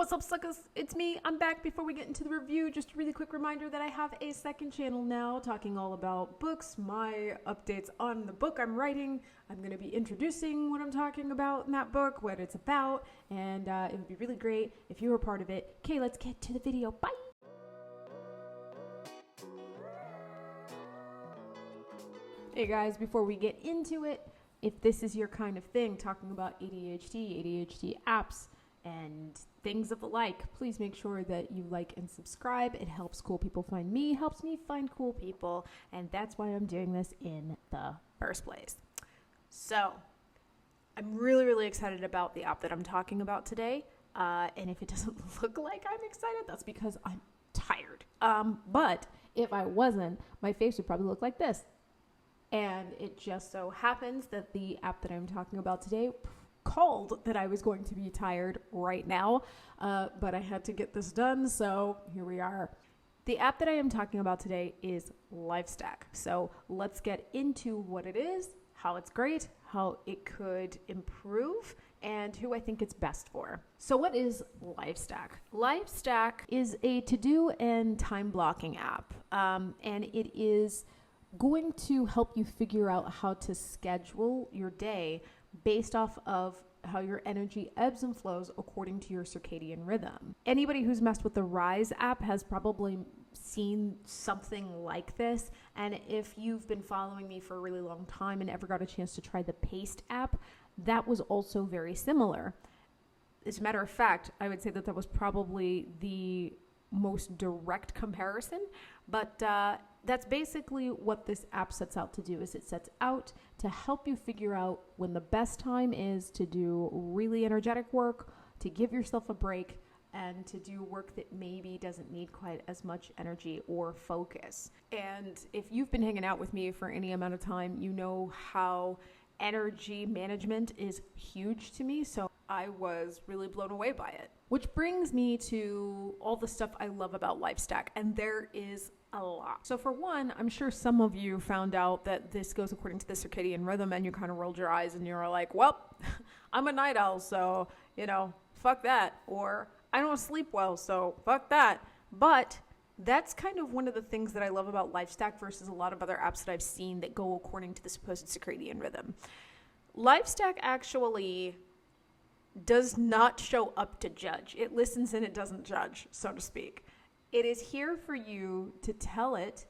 What's up, suckers? It's me. I'm back. Before we get into the review, just a really quick reminder that I have a second channel now talking all about books, my updates on the book I'm writing. I'm going to be introducing what I'm talking about in that book, what it's about, and it would be really great if you were part of it. Okay, let's get to the video. Bye! Hey guys, before we get into it, if this is your kind of thing, talking about ADHD apps, and things of the like, please make sure that you like and subscribe. It helps cool people find me, helps me find cool people, and that's why I'm doing this in the first place. So, I'm really excited about the app that I'm talking about today, and if it doesn't look like I'm excited, that's because I'm tired. But if I wasn't, my face would probably look like this. And it just so happens that the app that I'm talking about today called that I was going to be tired right now, but I had to get this done, so here we are. The app that I am talking about today is Lifestack. So let's get into what it is, how it's great, how it could improve, and who I think it's best for. So what is Lifestack? Lifestack is a to-do and time blocking app, and it is going to help you figure out how to schedule your day based off of how your energy ebbs and flows according to your circadian rhythm. Anybody who's messed with the Rise app has probably seen something like this. And if you've been following me for a really long time and ever got a chance to try the Paced app, that was also very similar. As a matter of fact, I would say that was probably the most direct comparison, but that's basically what this app sets out to do. Is it sets out to help you figure out when the best time is to do really energetic work, to give yourself a break, and to do work that maybe doesn't need quite as much energy or focus. And if you've been hanging out with me for any amount of time, you know how energy management is huge to me, so I was really blown away by it. Which brings me to all the stuff I love about Lifestack, and there is a lot. So for one, I'm sure some of you found out that this goes according to the circadian rhythm, and you kind of rolled your eyes and you're like, well, I'm a night owl, so, fuck that. Or I don't sleep well, so fuck that. But that's kind of one of the things that I love about Lifestack versus a lot of other apps that I've seen that go according to the supposed circadian rhythm. Lifestack actually does not show up to judge. It listens and it doesn't judge, so to speak. It is here for you to tell it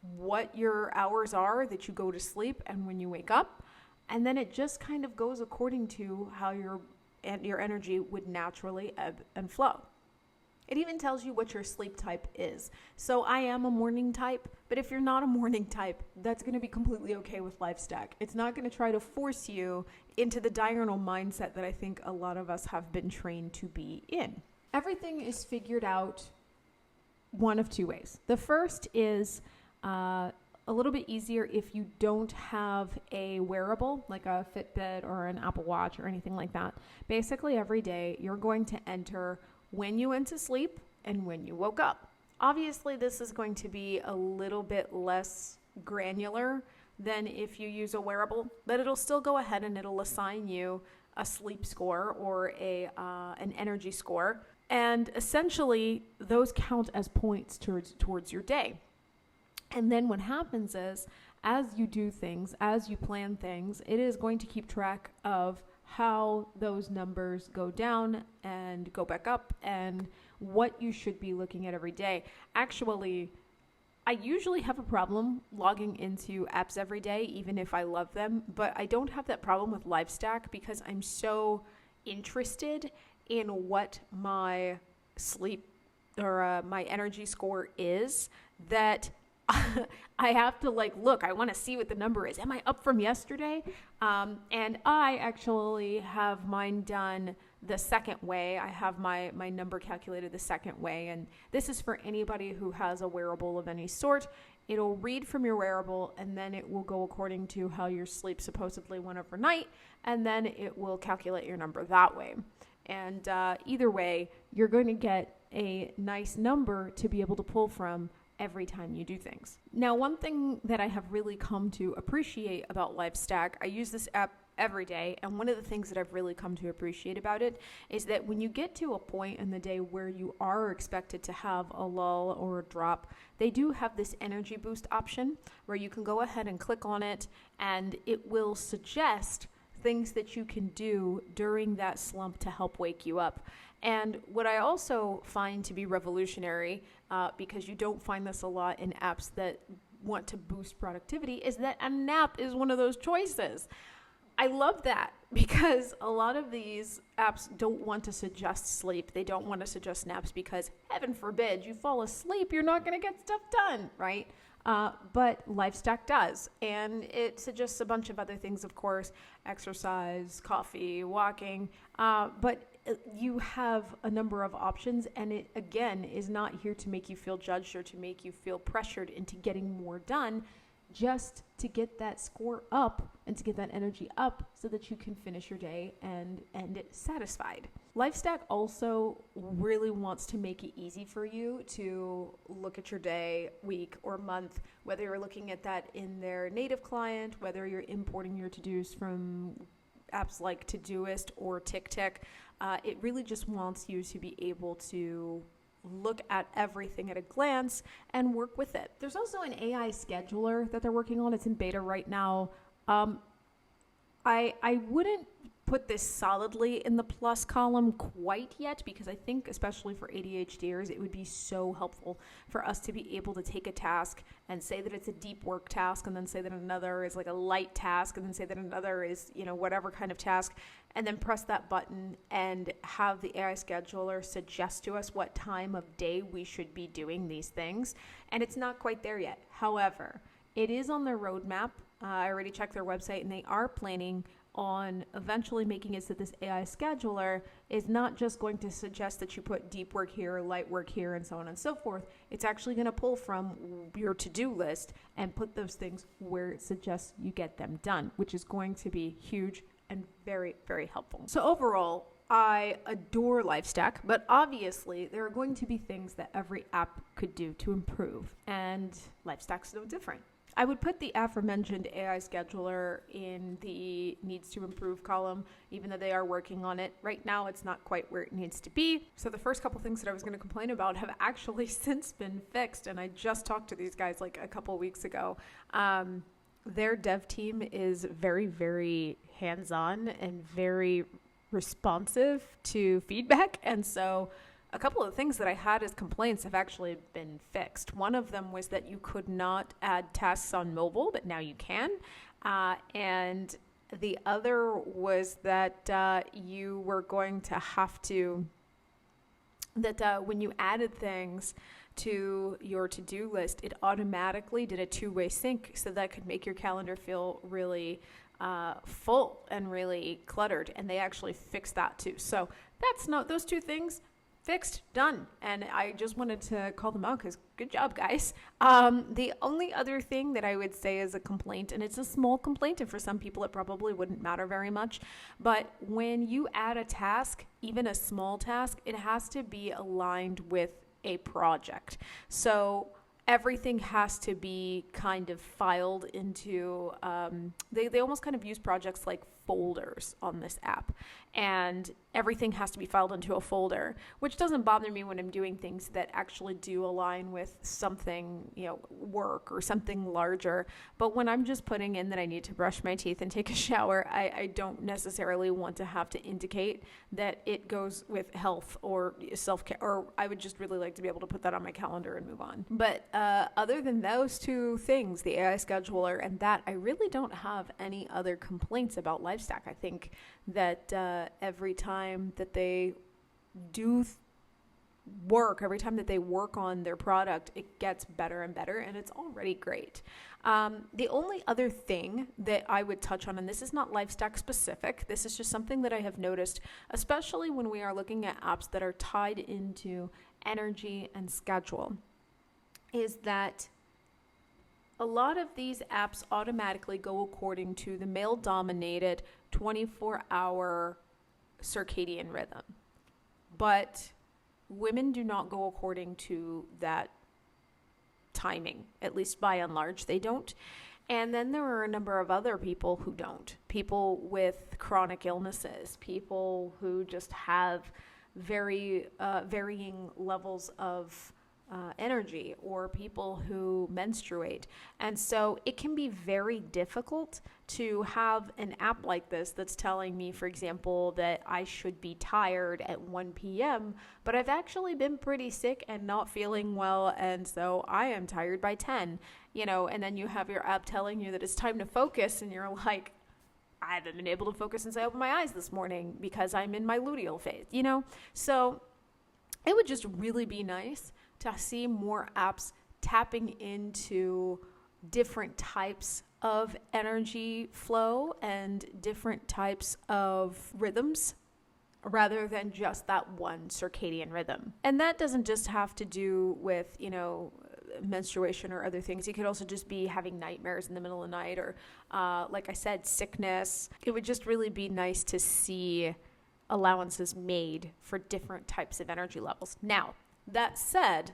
what your hours are that you go to sleep and when you wake up, and then it just kind of goes according to how your energy would naturally ebb and flow. It even tells you what your sleep type is. So I am a morning type, but if you're not a morning type, that's going to be completely okay with Lifestack. It's not going to try to force you into the diurnal mindset that I think a lot of us have been trained to be in. Everything is figured out one of two ways. The first is a little bit easier if you don't have a wearable like a Fitbit or an Apple Watch or anything like that. Basically, every day you're going to enter when you went to sleep and when you woke up. Obviously, this is going to be a little bit less granular than if you use a wearable, but it'll still go ahead and it'll assign you a sleep score or an energy score. And essentially, those count as points towards your day. And then what happens is, as you do things, as you plan things, it is going to keep track of how those numbers go down and go back up and what you should be looking at every day. Actually, I usually have a problem logging into apps every day, even if I love them, but I don't have that problem with Lifestack because I'm so interested in what my sleep or my energy score is that I have to look, I want to see what the number is. Am I up from yesterday? And I actually have mine done the second way. I have my number calculated the second way. And this is for anybody who has a wearable of any sort. It'll read from your wearable and then it will go according to how your sleep supposedly went overnight. And then it will calculate your number that way. And either way, you're going to get a nice number to be able to pull from every time you do things. Now, one thing that I have really come to appreciate about Lifestack, I use this app every day. And one of the things that I've really come to appreciate about it is that when you get to a point in the day where you are expected to have a lull or a drop, they do have this energy boost option where you can go ahead and click on it, and it will suggest things that you can do during that slump to help wake you up. And what I also find to be revolutionary, because you don't find this a lot in apps that want to boost productivity, is that a nap is one of those choices. I love that because a lot of these apps don't want to suggest sleep. They don't want to suggest naps because, heaven forbid, you fall asleep, you're not going to get stuff done, right? But Lifestack does, and it suggests a bunch of other things, of course, exercise, coffee, walking, but you have a number of options, and it, again, is not here to make you feel judged or to make you feel pressured into getting more done, just to get that score up and to get that energy up so that you can finish your day and end it satisfied. Lifestack also really wants to make it easy for you to look at your day, week, or month, whether you're looking at that in their native client, whether you're importing your to-dos from apps like Todoist or TickTick. It really just wants you to be able to look at everything at a glance and work with it. There's also an AI scheduler that they're working on. It's in beta right now. I wouldn't put this solidly in the plus column quite yet, because I think especially for ADHDers, it would be so helpful for us to be able to take a task and say that it's a deep work task, and then say that another is like a light task, and then say that another is, whatever kind of task, and then press that button and have the AI scheduler suggest to us what time of day we should be doing these things. And it's not quite there yet. However, it is on their roadmap. I already checked their website, and they are planning on eventually making it so this AI scheduler is not just going to suggest that you put deep work here, light work here, and so on and so forth. It's actually going to pull from your to-do list and put those things where it suggests you get them done, which is going to be huge and very, very helpful. So overall, I adore Lifestack, but obviously there are going to be things that every app could do to improve, and Lifestack's no different. I would put the aforementioned AI scheduler in the needs to improve column, even though they are working on it. Right now, it's not quite where it needs to be. So the first couple things that I was going to complain about have actually since been fixed, and I just talked to these guys like a couple weeks ago. Their dev team is very, very hands-on and very responsive to feedback, and so a couple of things that I had as complaints have actually been fixed. One of them was that you could not add tasks on mobile, but now you can. And the other was that you were going to have to, when you added things to your to-do list, it automatically did a two-way sync, so that could make your calendar feel really full and really cluttered. And they actually fixed that too. So those two things fixed, done. And I just wanted to call them out because good job, guys. The only other thing that I would say is a complaint, and it's a small complaint, and for some people it probably wouldn't matter very much, but when you add a task, even a small task, it has to be aligned with a project. So everything has to be kind of filed into, they almost kind of use projects like folders on this app, and everything has to be filed into a folder, which doesn't bother me when I'm doing things that actually do align with something, work or something larger. But when I'm just putting in that I need to brush my teeth and take a shower, I don't necessarily want to have to indicate that it goes with health or self-care, or I would just really like to be able to put that on my calendar and move on. But other than those two things, the AI scheduler and that, I really don't have any other complaints about Lifestack. I think that every time that they do work, every time that they work on their product, it gets better and better, and it's already great. The only other thing that I would touch on, and this is not Lifestack specific, this is just something that I have noticed, especially when we are looking at apps that are tied into energy and schedule, is that a lot of these apps automatically go according to the male-dominated 24-hour circadian rhythm. But women do not go according to that timing, at least by and large, they don't. And then there are a number of other people who don't. People with chronic illnesses, people who just have very varying levels of energy, or people who menstruate. And so it can be very difficult to have an app like this that's telling me, for example, that I should be tired at 1 p.m., but I've actually been pretty sick and not feeling well, and so I am tired by 10, and then you have your app telling you that it's time to focus, and you're like, I haven't been able to focus since I opened my eyes this morning because I'm in my luteal phase, So it would just really be nice to see more apps tapping into different types of energy flow and different types of rhythms rather than just that one circadian rhythm. And that doesn't just have to do with, menstruation or other things. It could also just be having nightmares in the middle of the night, or like I said, sickness. It would just really be nice to see allowances made for different types of energy levels. Now, that said,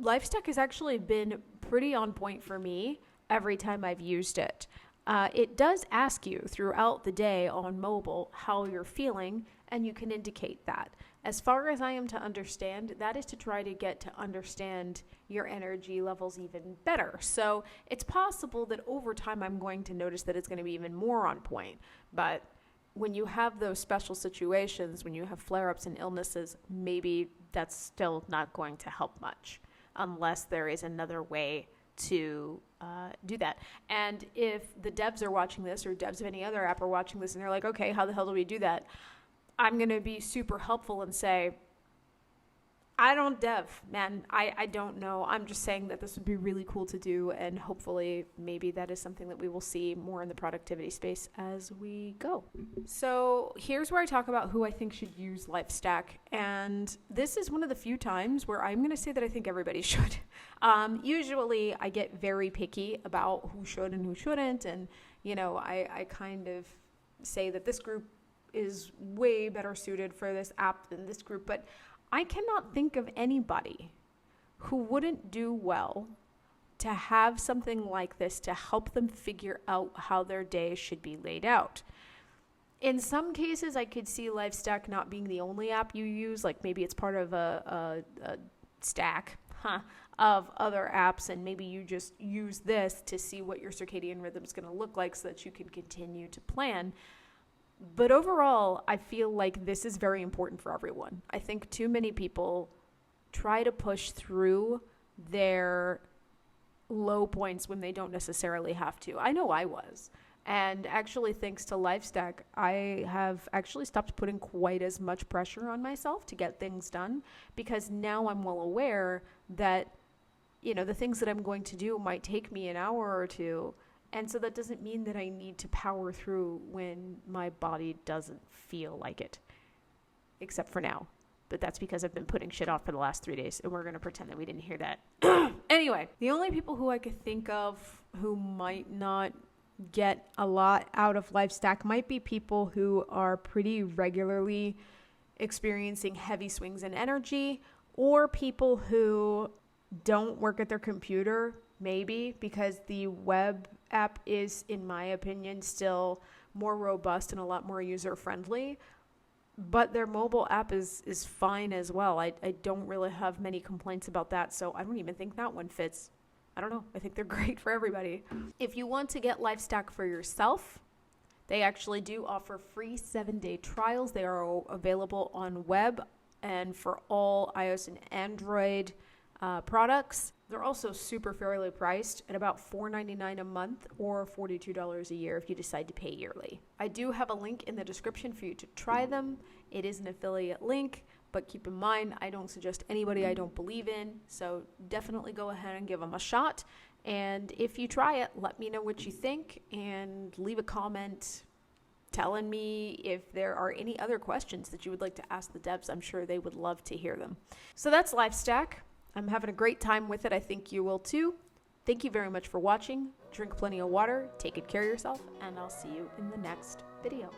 Lifestack has actually been pretty on point for me every time I've used it. It does ask you throughout the day on mobile how you're feeling, and you can indicate that. As far as I am to understand, that is to try to get to understand your energy levels even better. So it's possible that over time I'm going to notice that it's going to be even more on point. But when you have those special situations, when you have flare-ups and illnesses, maybe that's still not going to help much unless there is another way to do that. And if the devs are watching this, or devs of any other app are watching this, and they're like, okay, how the hell do we do that? I'm going to be super helpful and say, I don't dev, man. I don't know. I'm just saying that this would be really cool to do, and hopefully maybe that is something that we will see more in the productivity space as we go. So here's where I talk about who I think should use Lifestack, and this is one of the few times where I'm going to say that I think everybody should. Usually I get very picky about who should and who shouldn't, and I kind of say that this group is way better suited for this app than this group, but I cannot think of anybody who wouldn't do well to have something like this to help them figure out how their day should be laid out. In some cases, I could see Lifestack not being the only app you use, like maybe it's part of a stack of other apps, and maybe you just use this to see what your circadian rhythm is going to look like so that you can continue to plan. But overall, I feel like this is very important for everyone. I think too many people try to push through their low points when they don't necessarily have to. I know I was. And actually, thanks to Lifestack, I have actually stopped putting quite as much pressure on myself to get things done, because now I'm well aware that, the things that I'm going to do might take me an hour or two. And so that doesn't mean that I need to power through when my body doesn't feel like it, except for now. But that's because I've been putting shit off for the last 3 days, and we're going to pretend that we didn't hear that. Anyway, the only people who I could think of who might not get a lot out of Lifestack might be people who are pretty regularly experiencing heavy swings in energy, or people who don't work at their computer, maybe because the web app is, in my opinion, still more robust and a lot more user-friendly, but their mobile app is fine as well. I don't really have many complaints about that, so I don't even think that one fits. I don't know. I think they're great for everybody. If you want to get Lifestack for yourself, they actually do offer free 7-day trials. They are available on web and for all iOS and Android products. They're also super fairly priced at about $4.99 a month or $42 a year if you decide to pay yearly. I do have a link in the description for you to try them. It is an affiliate link, but keep in mind, I don't suggest anybody I don't believe in, so definitely go ahead and give them a shot. And if you try it, let me know what you think and leave a comment telling me if there are any other questions that you would like to ask the devs. I'm sure they would love to hear them. So that's Lifestack. I'm having a great time with it. I think you will too. Thank you very much for watching. Drink plenty of water, take good care of yourself, and I'll see you in the next video.